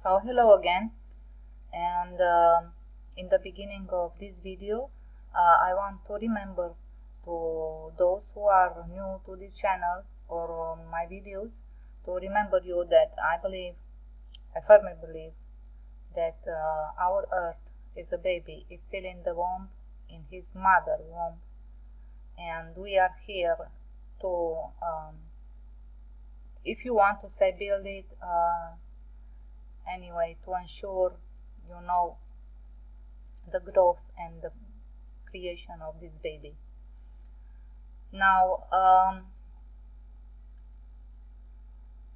Hello again, and in the beginning of this video I want to remember to those who are new to this channel or my videos to remember you that I firmly believe that our earth is a baby, is still in the womb, in his mother womb, and we are here to if you want to say build it anyway, to ensure the growth and the creation of this baby. Now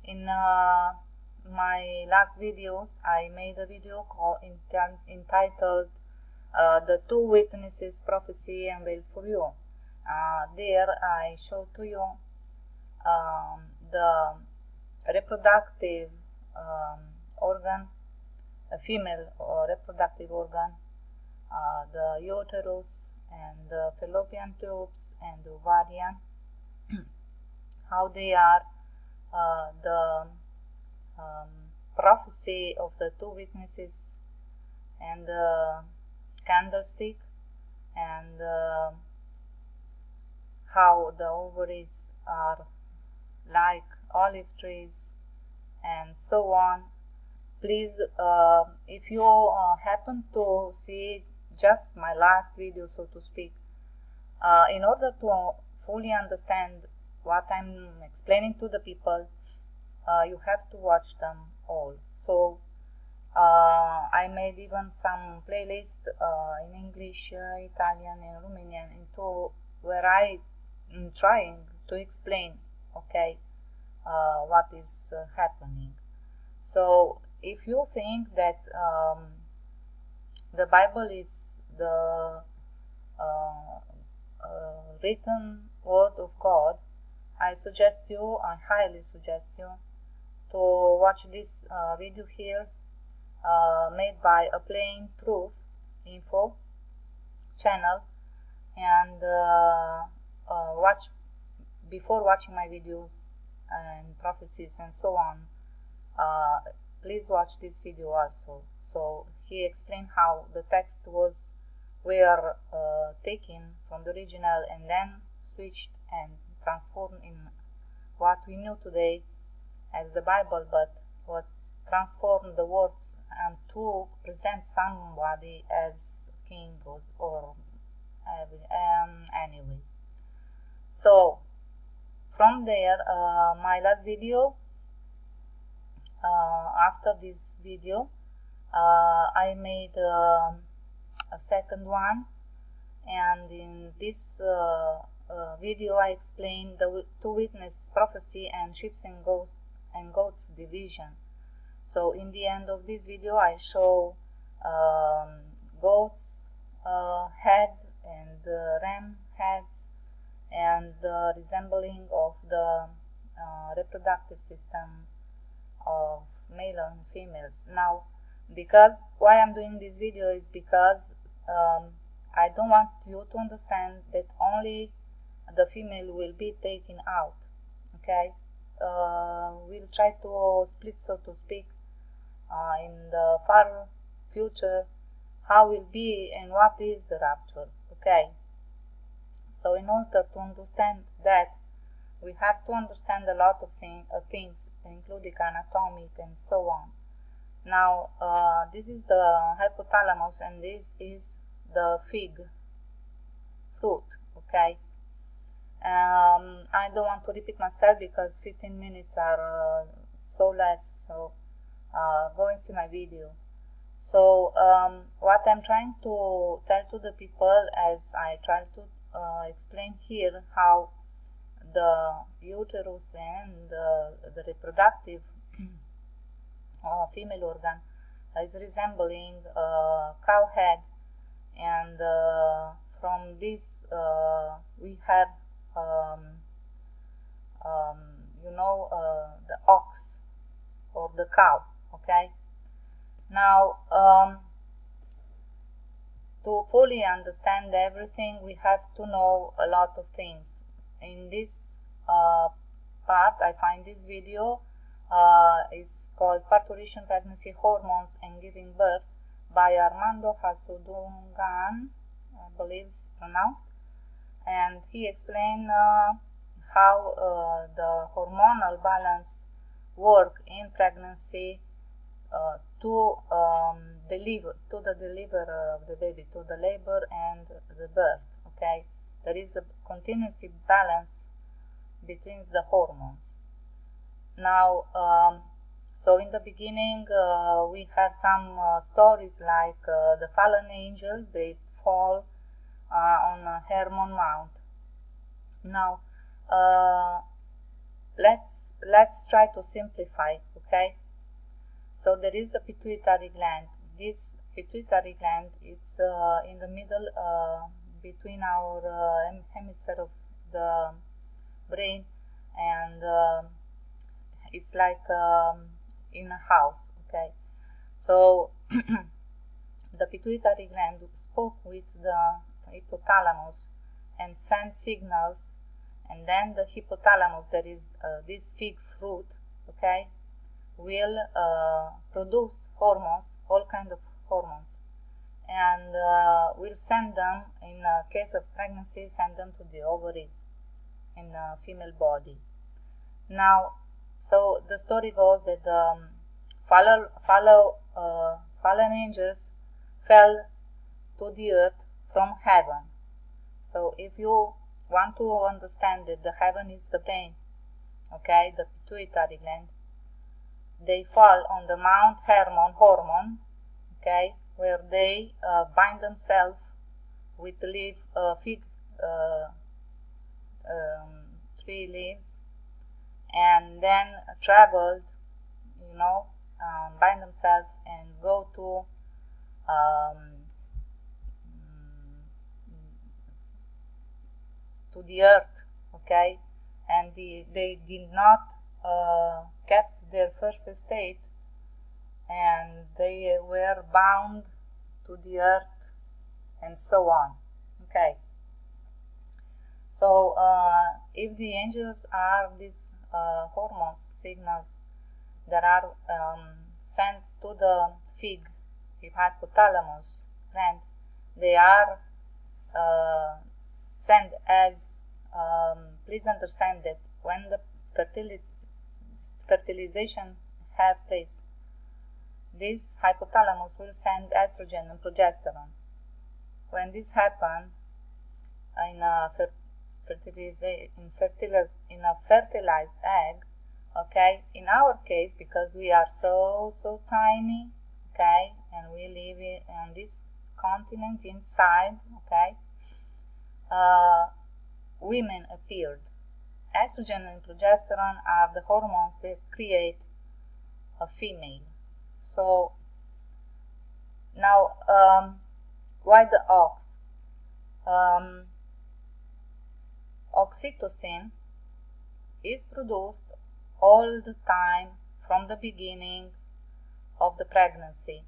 in my last videos I made a video entitled The Two Witnesses Prophecy Unveiled for You. There I showed to you the reproductive organ, a female reproductive organ, the uterus and the fallopian tubes and the ovarian, how they are the prophecy of the two witnesses and the candlestick, and how the ovaries are like olive trees, and so on. Please, if you happen to see just my last video, so to speak, in order to fully understand what I'm explaining to the people, you have to watch them all. So I made even some playlist in English, Italian and Romanian, into where I am trying to explain, okay, what is happening. So if you think that the Bible is the written word of God, I highly suggest you to watch this video here, made by a Plain Truth Info channel, and watch before watching my videos and prophecies and so on. Please watch this video also. So he explained how the text were taken from the original and then switched and transformed in what we knew today as the Bible, but what's transformed the words and to present somebody as king or anyway. So from there, my last video, after this video I made a second one, and in this video I explained the two witness prophecy and sheep and goats division. So in the end of this video I show goats head and ram heads, and the resembling of the reproductive system of male and females. Now, because why I'm doing this video is because I don't want you to understand that only the female will be taken out, okay? We'll try to split, so to speak, in the far future how will be and what is the rapture, okay? So in order to understand that, we have to understand a lot of things, including anatomic and so on. Now, this is the hypothalamus and this is the fig fruit, okay? I don't want to repeat myself because 15 minutes are so less, so go and see my video. So what I'm trying to tell to the people, as I try to explain here, how the uterus and the reproductive female organ is resembling a cow head, and from this we have the ox or the cow, okay? Now to fully understand everything we have to know a lot of things. In this part I find this video It's called Parturition, Pregnancy, Hormones, and Giving Birth by Armando Hasudungan, I believe it's pronounced. And he explained how the hormonal balance work in pregnancy to the delivery of the baby, to the labor and the birth. Okay, there is a continuous balance between the hormones. Now, so in the beginning, we have some stories like the fallen angels. They fall on a Hermon Mount. Now, let's try to simplify. Okay. So there is the pituitary gland. This pituitary gland is in the middle between our hemisphere of the brain, and it's like in a house. Okay, so the pituitary gland spoke with the hypothalamus and sent signals, and then the hypothalamus, that is this fig fruit, okay, will produce hormones, all kinds of hormones, and will send them, in case of pregnancy, send them to the ovaries in the female body. Now, so the story goes that fallen angels fell to the earth from heaven. So if you want to understand that the heaven is the brain, okay, the pituitary gland, they fall on the Mount Hermon, okay, where they bind themselves with fig tree leaves, and then traveled, bind themselves and go to the earth, okay, and they did not kept their first estate, and they were bound to the earth, and so on. Okay. So if the angels are these hormones, signals that are sent to the fig, the hypothalamus gland, they are sent as, please understand that when the fertilization have place, this hypothalamus will send estrogen and progesterone. When this happens in a fertilized egg, okay, in our case, because we are so tiny, okay, and we live on this continent inside, okay, women appeared. Estrogen and progesterone are the hormones that create a female. So now, why the ox? Oxytocin is produced all the time from the beginning of the pregnancy.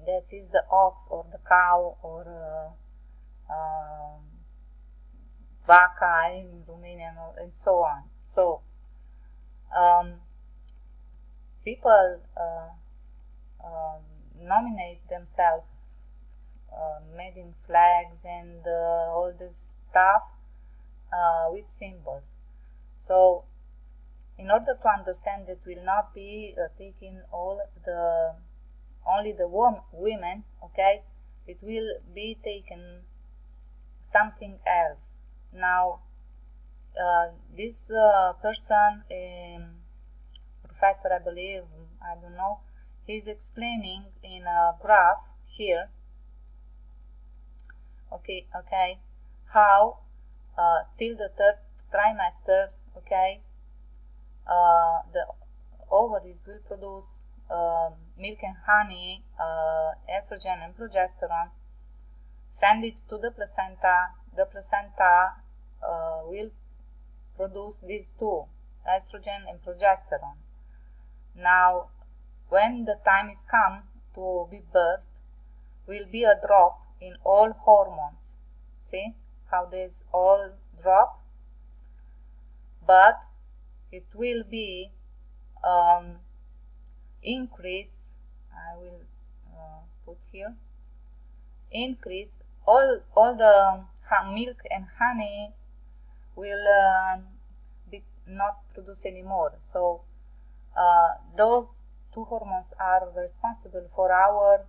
That is the ox or the cow or vaca in Romanian, and so on. So people nominate themselves, making flags and all this stuff with symbols. So in order to understand it, will not be taking only the women, okay, it will be taken something else. Now this person, professor, I believe, I don't know, he's explaining in a graph here, okay, how till the third trimester, okay, the ovaries will produce milk and honey, estrogen and progesterone, send it to the placenta. The placenta will produce these two, estrogen and progesterone. Now, when the time is come to be birthed, will be a drop in all hormones. See how there's all drop? But it will be increase, I will put here, increase all the milk and honey will be not produced anymore. So those two hormones are responsible for our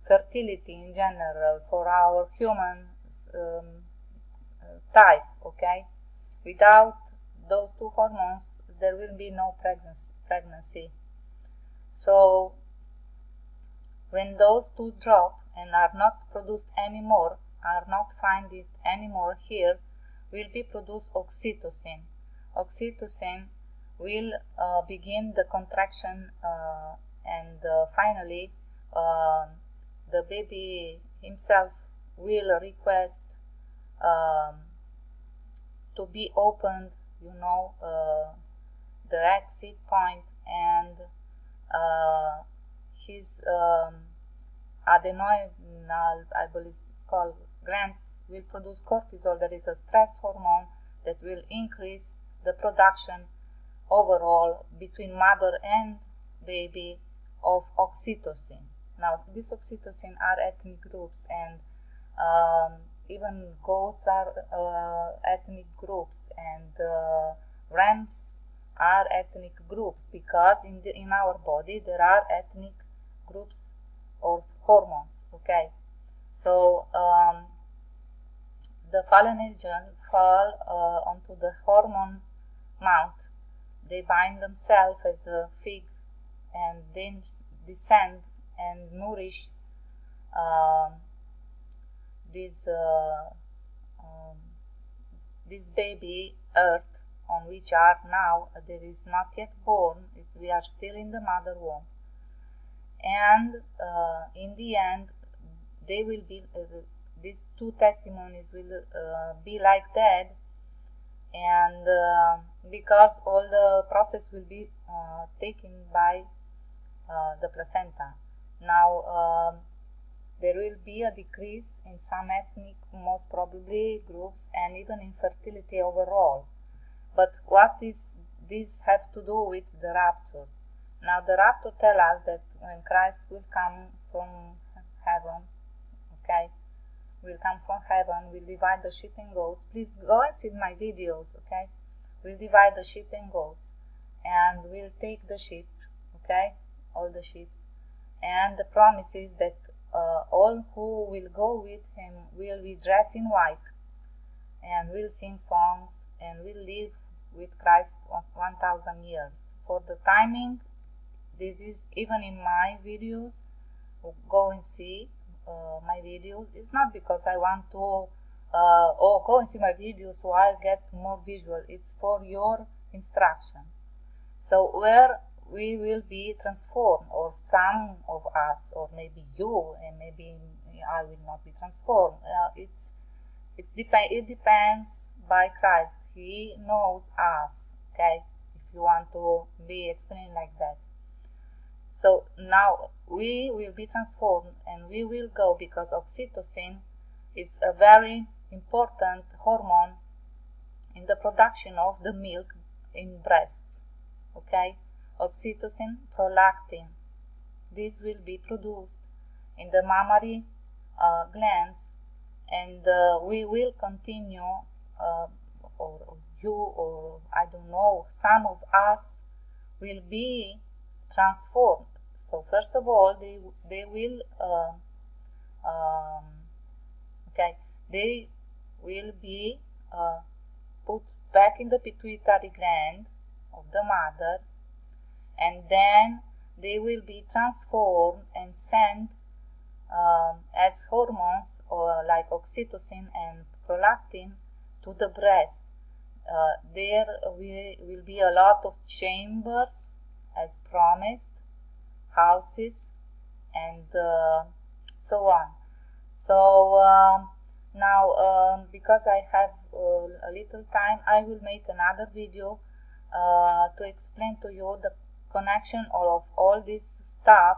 fertility in general, for our human type, okay? Without those two hormones, there will be no pregnancy. So when those two drop and are not produced anymore, are not find it anymore here, will be produced oxytocin. Oxytocin will begin the contraction and finally the baby himself will request to be opened, the exit point, and his adrenal, I believe it's called, glands will produce cortisol. That is a stress hormone that will increase the production overall between mother and baby of oxytocin. Now, these oxytocin are ethnic groups, and even goats are ethnic groups, and rams are ethnic groups, because in our body there are ethnic groups of hormones. Okay, so the fallen angel fall onto the hormone mount. They bind themselves as the fig and then descend and nourish this baby earth, on which are now there is not yet born. We are still in the mother womb, and in the end they will be these two testimonies will be like that, and because all the process will be taken by the placenta. Now there will be a decrease in some ethnic, most probably, groups, and even infertility overall. But what is this have to do with the rapture? Now the rapture tells us that when Christ will come from heaven, okay, will come from heaven, will divide the sheep and goats. Please go and see my videos, okay? We'll divide the sheep and goats, and we'll take the sheep, okay, all the sheep, and the promise is that all who will go with him will be dressed in white, and will sing songs, and will live with Christ 1,000 years. For the timing, this is even in my videos. Go and see my videos. It's not because I want to go and see my videos so I'll get more visual. It's for your instruction. So where we will be transformed, or some of us, or maybe you, and maybe I will not be transformed. It depends by Christ. He knows us, okay, if you want to be explained like that. So now we will be transformed, and we will go, because oxytocin is a very important hormone in the production of the milk in breasts, okay. Oxytocin, prolactin, this will be produced in the mammary glands, and we will continue, or you, or I don't know, some of us will be transformed. So first of all, they will they will be put back in the pituitary gland of the mother, and then they will be transformed and sent as hormones, or like oxytocin and prolactin, to the breast. There will be a lot of chambers, as promised, houses, and so on. So now, because I have a little time, I will make another video to explain to you the connection of all this stuff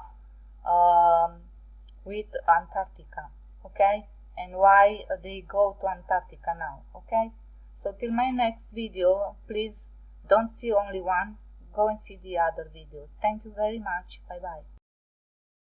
with Antarctica, okay, and why they go to Antarctica now, okay. So till my next video, please don't see only one, go and see the other video. Thank you very much. Bye bye.